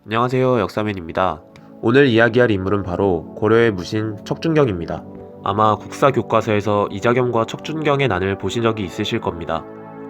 안녕하세요, 역사맨입니다. 오늘 이야기할 인물은 바로 고려의 무신 척준경입니다. 아마 국사 교과서에서 이자겸과 척준경의 난을 보신 적이 있으실 겁니다.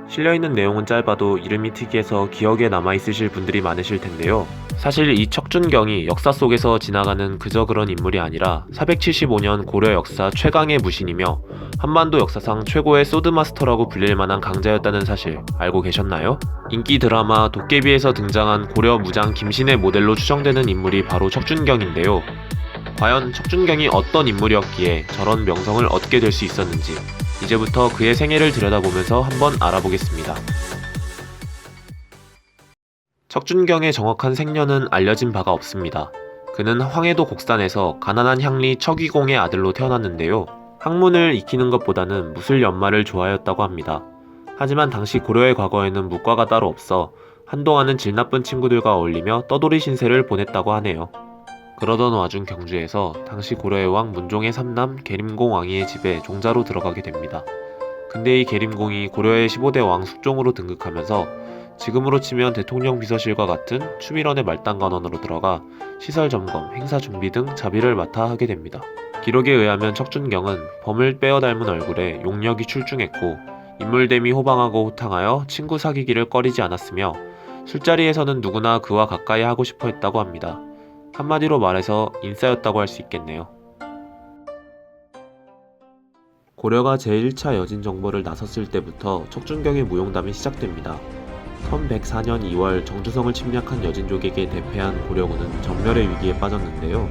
실려있는 내용은 짧아도 이름이 특이해서 기억에 남아있으실 분들이 많으실 텐데요. 사실 이 척준경이 역사 속에서 지나가는 그저 그런 인물이 아니라 475년 고려 역사 최강의 무신이며 한반도 역사상 최고의 소드마스터라고 불릴 만한 강자였다는 사실 알고 계셨나요? 인기 드라마 도깨비에서 등장한 고려 무장 김신의 모델로 추정되는 인물이 바로 척준경인데요. 과연 척준경이 어떤 인물이었기에 저런 명성을 얻게 될 수 있었는지 이제부터 그의 생애를 들여다보면서 한번 알아보겠습니다. 척준경의 정확한 생년은 알려진 바가 없습니다. 그는 황해도 곡산에서 가난한 향리 척위공의 아들로 태어났는데요. 학문을 익히는 것보다는 무술 연마를 좋아했다고 합니다. 하지만 당시 고려의 과거에는 무과가 따로 없어 한동안은 질 나쁜 친구들과 어울리며 떠돌이 신세를 보냈다고 하네요. 그러던 와중 경주에서 당시 고려의 왕 문종의 삼남 계림공 왕이의 집에 종자로 들어가게 됩니다. 근데 이 계림공이 고려의 15대 왕 숙종으로 등극하면서 지금으로 치면 대통령 비서실과 같은 추밀원의 말단관원으로 들어가 시설 점검, 행사 준비 등 자비를 맡아 하게 됩니다. 기록에 의하면 척준경은 범을 빼어 닮은 얼굴에 용력이 출중했고 인물됨이 호방하고 호탕하여 친구 사귀기를 꺼리지 않았으며 술자리에서는 누구나 그와 가까이 하고 싶어 했다고 합니다. 한마디로 말해서 인싸였다고 할 수 있겠네요. 고려가 제1차 여진정벌을 나섰을 때부터 척준경의 무용담이 시작됩니다. 1104년 2월 정주성을 침략한 여진족에게 대패한 고려군은 전멸의 위기에 빠졌는데요.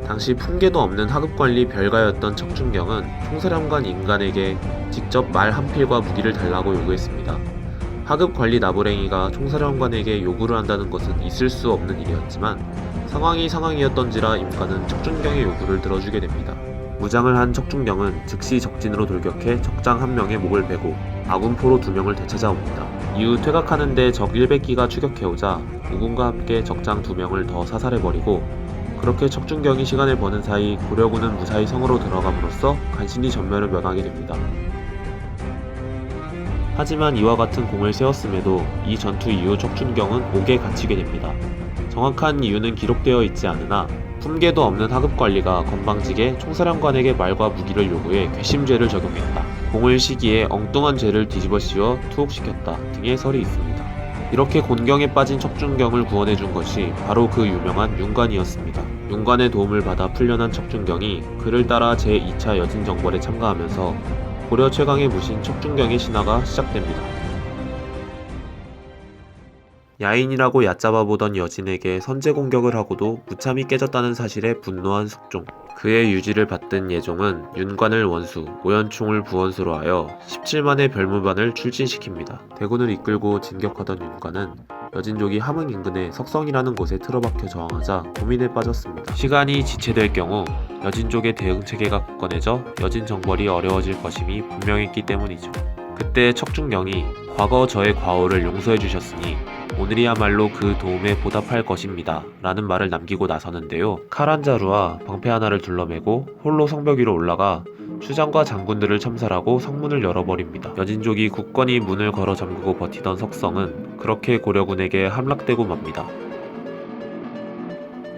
당시 품계도 없는 하급관리 별가였던 척준경은 총사령관 인간에게 직접 말 한 필과 무기를 달라고 요구했습니다. 하급관리 나부랭이가 총사령관에게 요구를 한다는 것은 있을 수 없는 일이었지만 상황이었던지라 임관은 척준경의 요구를 들어주게 됩니다. 무장을 한 척준경은 즉시 적진으로 돌격해 적장 1명의 목을 베고 아군포로 2명을 되찾아옵니다. 이후 퇴각하는데 적 100기가 추격해오자 우군과 함께 적장 2명을 더 사살해버리고 그렇게 척준경이 시간을 버는 사이 고려군은 무사히 성으로 들어감으로써 간신히 전멸을 면하게 됩니다. 하지만 이와 같은 공을 세웠음에도 이 전투 이후 척준경은 옥에 갇히게 됩니다. 정확한 이유는 기록되어 있지 않으나 품계도 없는 하급관리가 건방지게 총사령관에게 말과 무기를 요구해 괘씸죄를 적용했다. 공을 시기에 엉뚱한 죄를 뒤집어 씌워 투옥시켰다 등의 설이 있습니다. 이렇게 곤경에 빠진 척준경을 구원해준 것이 바로 그 유명한 윤관이었습니다. 윤관의 도움을 받아 풀려난 척준경이 그를 따라 제2차 여진정벌에 참가하면서 고려 최강의 무신 척준경의 신화가 시작됩니다. 야인이라고 얕잡아 보던 여진에게 선제 공격을 하고도 무참히 깨졌다는 사실에 분노한 숙종. 그의 유지를 받든 예종은 윤관을 원수, 오연총을 부원수로 하여 17만의 별무반을 출진시킵니다. 대군을 이끌고 진격하던 윤관은 여진족이 함흥 인근의 석성이라는 곳에 틀어박혀 저항하자 고민에 빠졌습니다. 시간이 지체될 경우 여진족의 대응체계가 굳건해져 여진 정벌이 어려워질 것임이 분명했기 때문이죠. 그때 척준경이 과거 저의 과오를 용서해 주셨으니 오늘이야말로 그 도움에 보답할 것입니다 라는 말을 남기고 나서는데요. 칼 한 자루와 방패 하나를 둘러매고 홀로 성벽 위로 올라가 추장과 장군들을 참살하고 성문을 열어버립니다. 여진족이 굳건히 문을 걸어 잠그고 버티던 석성은 그렇게 고려군에게 함락되고 맙니다.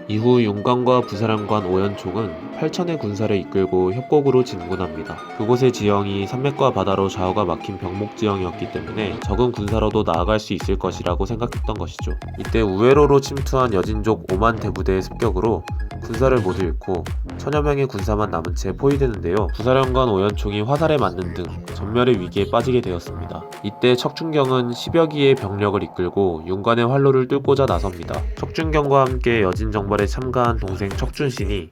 이후 윤관과 부사령관 오연총은 8천의 군사를 이끌고 협곡으로 진군합니다. 그곳의 지형이 산맥과 바다로 좌우가 막힌 병목 지형이었기 때문에 적은 군사로도 나아갈 수 있을 것이라고 생각했던 것이죠. 이때 우회로로 침투한 여진족 5만 대부대의 습격으로 군사를 모두 잃고 천여 명의 군사만 남은 채 포위되는데요. 부사령관 오연총이 화살에 맞는 등 전멸의 위기에 빠지게 되었습니다. 이때 척준경은 10여 기의 병력을 이끌고 윤관의 활로를 뚫고자 나섭니다. 척준경과 함께 여진정벌에 참가한 동생 척준신이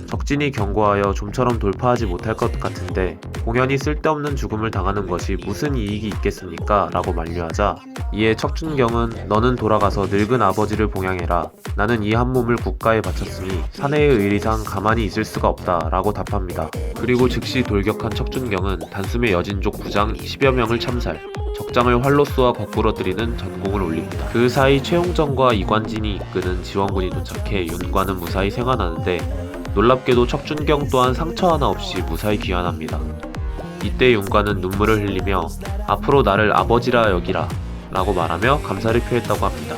적진이 경고하여 좀처럼 돌파하지 못할 것 같은데 공연히 쓸데없는 죽음을 당하는 것이 무슨 이익이 있겠습니까? 라고 만류하자 이에 척준경은 너는 돌아가서 늙은 아버지를 봉양해라. 나는 이 한 몸을 국가에 바쳤으니 사내의 의리상 가만히 있을 수가 없다 라고 답합니다. 그리고 즉시 돌격한 척준경은 단숨에 여진족 부장 10여 명을 참살, 적장을 활로 쏘아 거꾸러뜨리는 전공을 올립니다. 그 사이 최용정과 이관진이 이끄는 지원군이 도착해 윤관은 무사히 생還하는데 놀랍게도 척준경 또한 상처 하나 없이 무사히 귀환합니다. 이때 윤관은 눈물을 흘리며 앞으로 나를 아버지라 여기라 라고 말하며 감사를 표했다고 합니다.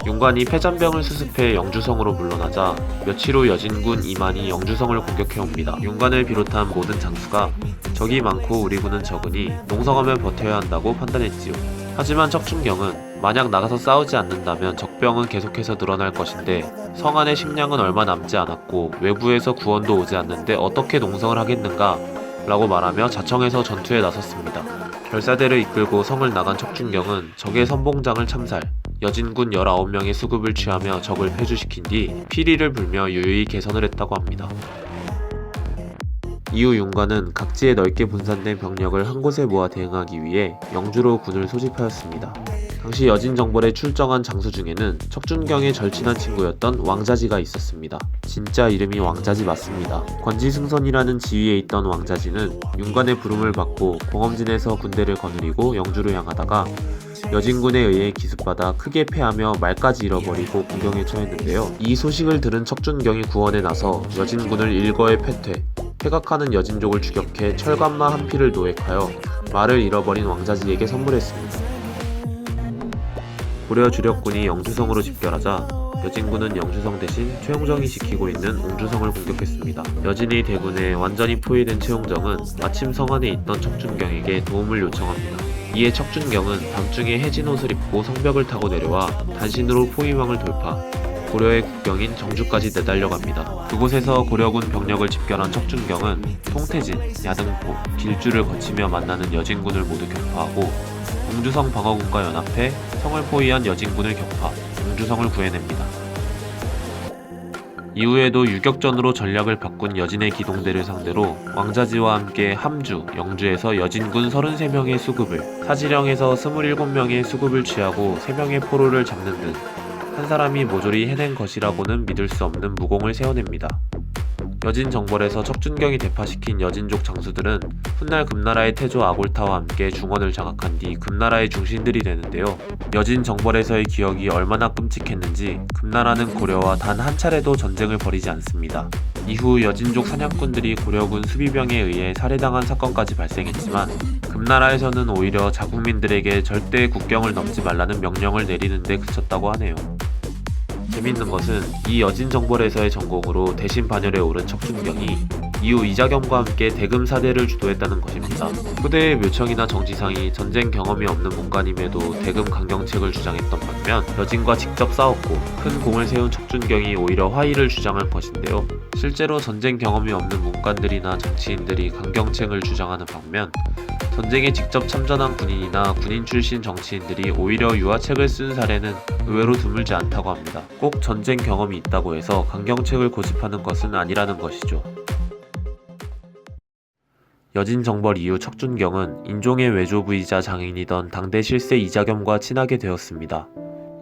윤관이 패잔병을 수습해 영주성으로 물러나자 며칠 후 여진군 이만이 영주성을 공격해옵니다. 윤관을 비롯한 모든 장수가 적이 많고 우리 군은 적으니 농성하며 버텨야 한다고 판단했지요. 하지만 척춘경은 만약 나가서 싸우지 않는다면 적병은 계속해서 늘어날 것인데 성 안의 식량은 얼마 남지 않았고 외부에서 구원도 오지 않는데 어떻게 농성을 하겠는가 라고 말하며 자청해서 전투에 나섰습니다. 결사대를 이끌고 성을 나간 척춘경은 적의 선봉장을 참살, 여진군 19명의 수급을 취하며 적을 패주시킨 뒤 피리를 불며 유유히 개선을 했다고 합니다. 이후 윤관은 각지에 넓게 분산된 병력을 한 곳에 모아 대응하기 위해 영주로 군을 소집하였습니다. 당시 여진정벌에 출정한 장수 중에는 척준경의 절친한 친구였던 왕자지가 있었습니다. 진짜 이름이 왕자지 맞습니다. 권지승선이라는 지위에 있던 왕자지는 윤관의 부름을 받고 공엄진에서 군대를 거느리고 영주로 향하다가 여진군에 의해 기습받아 크게 패하며 말까지 잃어버리고 군경에 처했는데요. 이 소식을 들은 척준경이 구원에 나서 여진군을 일거에 패퇴, 퇴각하는 여진족을 추격해 철관마 한 피를 노획하여 말을 잃어버린 왕자지에게 선물했습니다. 고려 주력군이 영주성으로 집결하자 여진군은 영주성 대신 최용정이 지키고 있는 옹주성을 공격했습니다. 여진이 대군에 완전히 포위된 최용정은 마침 성 안에 있던 척준경에게 도움을 요청합니다. 이에 척준경은 밤중에 해진 옷을 입고 성벽을 타고 내려와 단신으로 포위망을 돌파, 고려의 국경인 정주까지 내달려갑니다. 그곳에서 고려군 병력을 집결한 척준경은 통태진, 야등포, 길주를 거치며 만나는 여진군을 모두 격파하고 옹주성 방어군과 연합해 성을 포위한 여진군을 격파, 옹주성을 구해냅니다. 이후에도 유격전으로 전략을 바꾼 여진의 기동대를 상대로 왕자지와 함께 함주, 영주에서 여진군 33명의 수급을, 사지령에서 27명의 수급을 취하고 3명의 포로를 잡는 등 한 사람이 모조리 해낸 것이라고는 믿을 수 없는 무공을 세워냅니다. 여진 정벌에서 척준경이 대파시킨 여진족 장수들은 훗날 금나라의 태조 아골타와 함께 중원을 장악한 뒤 금나라의 중신들이 되는데요. 여진 정벌에서의 기억이 얼마나 끔찍했는지 금나라는 고려와 단 한 차례도 전쟁을 벌이지 않습니다. 이후 여진족 사냥꾼들이 고려군 수비병에 의해 살해당한 사건까지 발생했지만 금나라에서는 오히려 자국민들에게 절대 국경을 넘지 말라는 명령을 내리는 데 그쳤다고 하네요. 재밌는 것은 이 여진정벌에서의 전공으로 대신 반열에 오른 척준경이 이후 이자겸과 함께 대금사대를 주도했다는 것입니다. 후대의 묘청이나 정지상이 전쟁 경험이 없는 문관임에도 대금 강경책을 주장했던 반면 여진과 직접 싸웠고 큰 공을 세운 척준경이 오히려 화의를 주장한 것인데요. 실제로 전쟁 경험이 없는 문관들이나 정치인들이 강경책을 주장하는 반면 전쟁에 직접 참전한 군인이나 군인 출신 정치인들이 오히려 유화책을 쓴 사례는 의외로 드물지 않다고 합니다. 꼭 전쟁 경험이 있다고 해서 강경책을 고집하는 것은 아니라는 것이죠. 여진정벌 이후 척준경은 인종의 외조부이자 장인이던 당대 실세 이자겸과 친하게 되었습니다.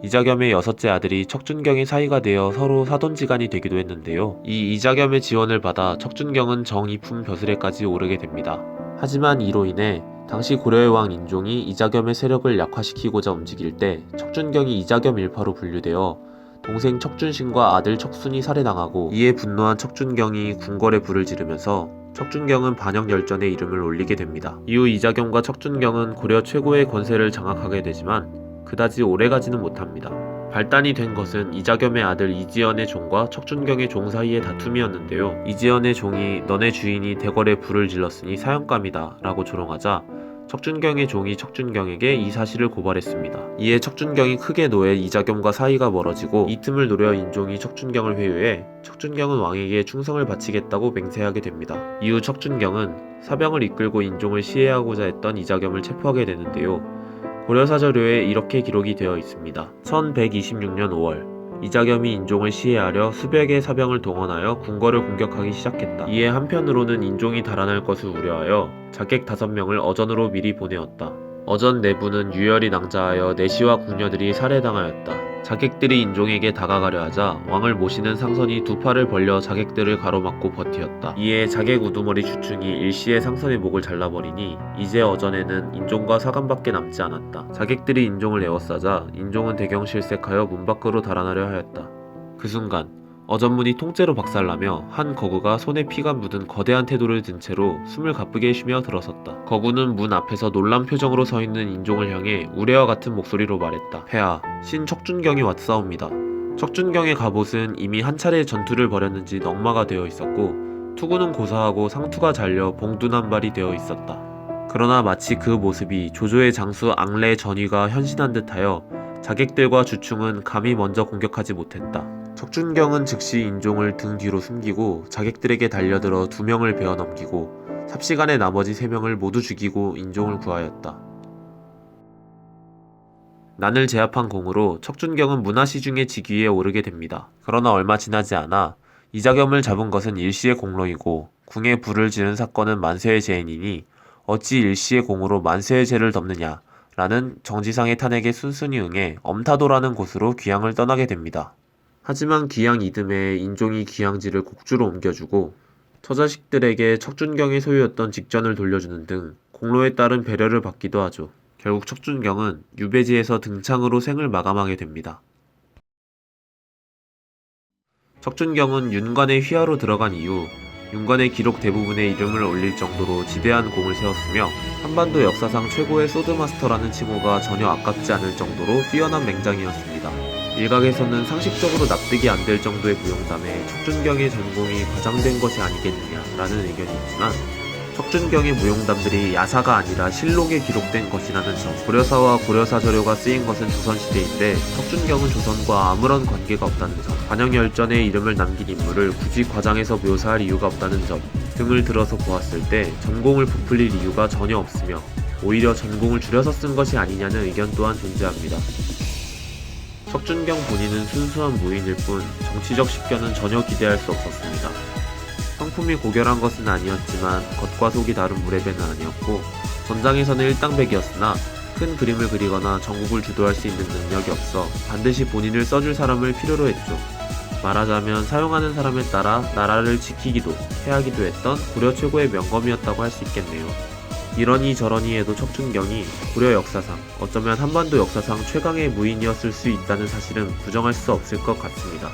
이자겸의 6째 아들이 척준경의 사이가 되어 서로 사돈지간이 되기도 했는데요. 이 이자겸의 지원을 받아 척준경은 정이품 벼슬에까지 오르게 됩니다. 하지만 이로 인해 당시 고려의 왕 인종이 이자겸의 세력을 약화시키고자 움직일 때 척준경이 이자겸 일파로 분류되어 동생 척준신과 아들 척순이 살해당하고 이에 분노한 척준경이 궁궐에 불을 지르면서 척준경은 반역열전에 이름을 올리게 됩니다. 이후 이자겸과 척준경은 고려 최고의 권세를 장악하게 되지만 그다지 오래가지는 못합니다. 발단이 된 것은 이자겸의 아들 이지연의 종과 척준경의 종 사이의 다툼이었는데요. 이지연의 종이 너네 주인이 대궐에 불을 질렀으니 사형감이다 라고 조롱하자 척준경의 종이 척준경에게 이 사실을 고발했습니다. 이에 척준경이 크게 노해 이자겸과 사이가 멀어지고 이 틈을 노려 인종이 척준경을 회유해 척준경은 왕에게 충성을 바치겠다고 맹세하게 됩니다. 이후 척준경은 사병을 이끌고 인종을 시해하고자 했던 이자겸을 체포하게 되는데요. 고려사저료에 이렇게 기록이 되어 있습니다. 1126년 5월 이자겸이 인종을 시해하려 수백의 사병을 동원하여 궁궐을 공격하기 시작했다. 이에 한편으로는 인종이 달아날 것을 우려하여 자객 5명을 어전으로 미리 보내었다. 어전 내부는 유혈이 낭자하여 내시와 궁녀들이 살해당하였다. 자객들이 인종에게 다가가려 하자 왕을 모시는 상선이 두 팔을 벌려 자객들을 가로막고 버티었다. 이에 자객 우두머리 주충이 일시에 상선의 목을 잘라버리니 이제 어전에는 인종과 사감밖에 남지 않았다. 자객들이 인종을 에워싸자 인종은 대경실색하여 문 밖으로 달아나려 하였다. 그 순간 어전문이 통째로 박살나며 한 거구가 손에 피가 묻은 거대한 태도를 든 채로 숨을 가쁘게 쉬며 들어섰다. 거구는 문 앞에서 놀란 표정으로 서 있는 인종을 향해 우레와 같은 목소리로 말했다. 폐하, 신 척준경이 왔사옵니다. 척준경의 갑옷은 이미 한 차례 전투를 벌였는지 넝마가 되어 있었고 투구는 고사하고 상투가 잘려 봉두난발이 되어 있었다. 그러나 마치 그 모습이 조조의 장수 앙레 전위가 현신한 듯하여 자객들과 주충은 감히 먼저 공격하지 못했다. 척준경은 즉시 인종을 등 뒤로 숨기고 자객들에게 달려들어 2명을 베어 넘기고 삽시간에 나머지 3명을 모두 죽이고 인종을 구하였다. 난을 제압한 공으로 척준경은 문화시중의 직위에 오르게 됩니다. 그러나 얼마 지나지 않아 이자겸을 잡은 것은 일시의 공로이고 궁에 불을 지른 사건은 만세의 죄인이니 어찌 일시의 공으로 만세의 죄를 덮느냐 라는 정지상의 탄핵에 순순히 응해 엄타도라는 곳으로 귀양을 떠나게 됩니다. 하지만 귀양 이듬해에 인종이 귀양지를 곡주로 옮겨주고 처자식들에게 척준경의 소유였던 직전을 돌려주는 등 공로에 따른 배려를 받기도 하죠. 결국 척준경은 유배지에서 등창으로 생을 마감하게 됩니다. 척준경은 윤관의 휘하로 들어간 이후 윤관의 기록 대부분의 이름을 올릴 정도로 지대한 공을 세웠으며 한반도 역사상 최고의 소드마스터라는 칭호가 전혀 아깝지 않을 정도로 뛰어난 맹장이었습니다. 일각에서는 상식적으로 납득이 안 될 정도의 무용담에 척준경의 전공이 과장된 것이 아니겠느냐라는 의견이 있지만 척준경의 무용담들이 야사가 아니라 실록에 기록된 것이라는 점, 고려사와 고려사 저료가 쓰인 것은 조선시대인데 척준경은 조선과 아무런 관계가 없다는 점, 반영열전에 이름을 남긴 인물을 굳이 과장해서 묘사할 이유가 없다는 점 등을 들어서 보았을 때 전공을 부풀릴 이유가 전혀 없으며 오히려 전공을 줄여서 쓴 것이 아니냐는 의견 또한 존재합니다. 척준경 본인은 순수한 무인일 뿐 정치적 식견은 전혀 기대할 수 없었습니다. 성품이 고결한 것은 아니었지만 겉과 속이 다른 무례배는 아니었고 전장에서는 일당백이었으나 큰 그림을 그리거나 전국을 주도할 수 있는 능력이 없어 반드시 본인을 써줄 사람을 필요로 했죠. 말하자면 사용하는 사람에 따라 나라를 지키기도 해하기도 했던 고려 최고의 명검이었다고 할 수 있겠네요. 이러니 저러니 해도 척준경이 고려 역사상, 어쩌면 한반도 역사상 최강의 무인이었을 수 있다는 사실은 부정할 수 없을 것 같습니다.